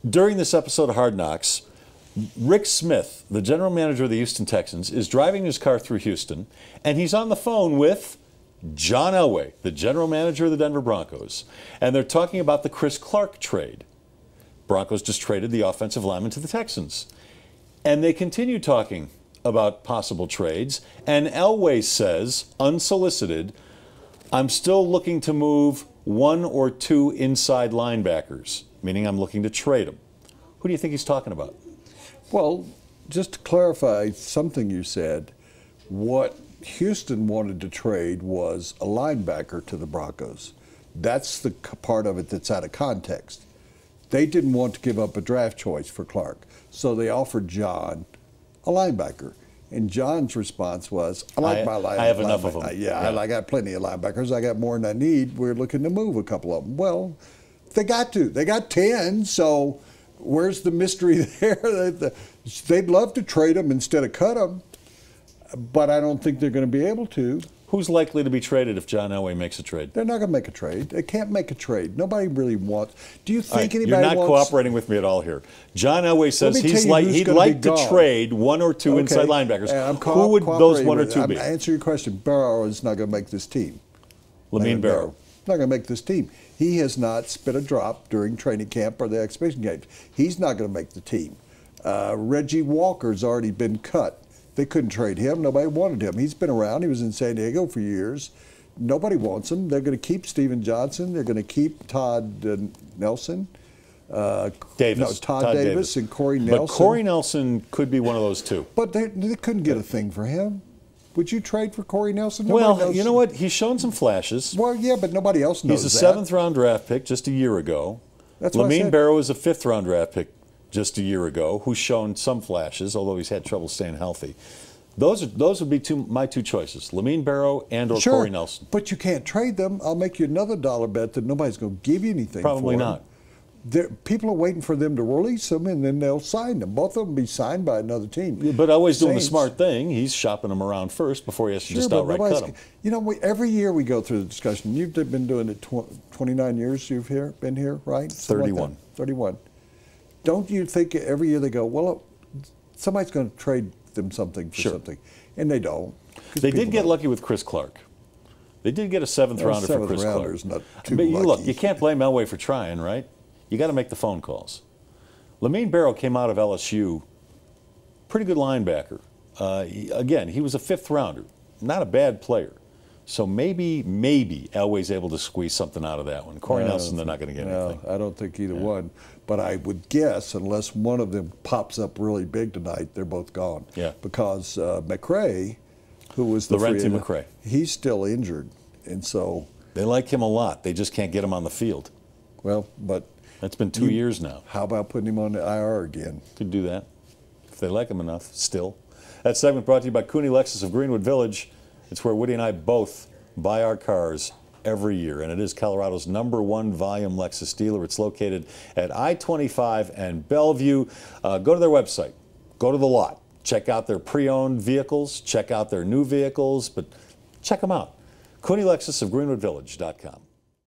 During this episode of Hard Knocks, Rick Smith, the general manager of the Houston Texans, is driving his car through Houston, and he's on the phone with John Elway, the general manager of the Denver Broncos. And they're talking about the Chris Clark trade. Broncos just traded the offensive lineman to the Texans. And they continue talking about possible trades. And Elway says, unsolicited, I'm still looking to move 1 or 2 inside linebackers, meaning I'm looking to trade them. Who do you think he's talking about? Well, just to clarify something you said, what Houston wanted to trade was a linebacker to the Broncos. That's the part of it that's out of context. They didn't want to give up a draft choice for Clark, so they offered John a linebacker. And John's response was, I like my linebacker. I have enough of them. Yeah, I got plenty of linebackers. I got more than I need. We're looking to move a couple of them. Well, they got to. They got 10, so where's the mystery there? They'd love to trade them instead of cut them, but I don't think they're going to be able to. Who's likely to be traded if John Elway makes a trade? They're not going to make a trade. They can't make a trade. Nobody really wants. Do you think anybody wants? You're not cooperating with me at all here. John Elway says he'd like to trade 1 or 2 inside linebackers. Who would those 1 or 2 be? Answer your question. Barrow is not going to make this team. Lamine Barrow. Not going to make this team. He has not spit a drop during training camp or the exhibition games. He's not going to make the team. Reggie Walker's already been cut. They couldn't trade him. Nobody wanted him. He's been around. He was in San Diego for years. Nobody wants him. They're going to keep Steven Johnson. They're going to keep Todd Nelson. Todd Davis and Corey Nelson. But Corey Nelson could be one of those 2. But they couldn't get a thing for him. Would you trade for Corey Nelson? Well, you know what? He's shown some flashes. Well, yeah, but nobody else knows He's a 7th-round draft pick just a year ago. That's what I Lamine said. Barrow is a 5th-round draft pick just a year ago, who's shown some flashes, although he's had trouble staying healthy. Those would be my 2 choices: Lamine Barrow and or Corey Nelson. But you can't trade them. I'll make you another dollar bet that nobody's going to give you anything. Probably for not. Them. People are waiting for them to release them, and then they'll sign them. Both of them will be signed by another team. Yeah, but always doing the smart thing. He's shopping them around first before he has to just outright cut them. You know, every year we go through the discussion. You've been doing it 29 years. You've been here, right? 31. 31. Don't you think every year they go, well, somebody's going to trade them something for something, and they don't. They did get lucky with Chris Clark. They did get a 7th-rounder for Chris Clark. Not too but lucky. You can't blame Elway for trying, right? You got to make the phone calls. Lamine Barrow came out of LSU, pretty good linebacker. Again, he was a 5th-rounder, not a bad player. So maybe Elway's able to squeeze something out of that one. Corey Nelson, they're not going to get anything. I don't think either one. But I would guess, unless one of them pops up really big tonight, they're both gone. Yeah. Because McRae, who was the Laurenti McRae, he's still injured, and so they like him a lot. They just can't get him on the field. Well, but that's been 2 years now. How about putting him on the IR again? Could do that if they like him enough. Still, that segment brought to you by Cooney Lexus of Greenwood Village. It's where Woody and I both buy our cars every year, and it is Colorado's #1 volume Lexus dealer. It's located at I-25 and Bellevue. Go to their website. Go to the lot. Check out their pre-owned vehicles. Check out their new vehicles, but check them out. Cooney Lexus of GreenwoodVillage.com.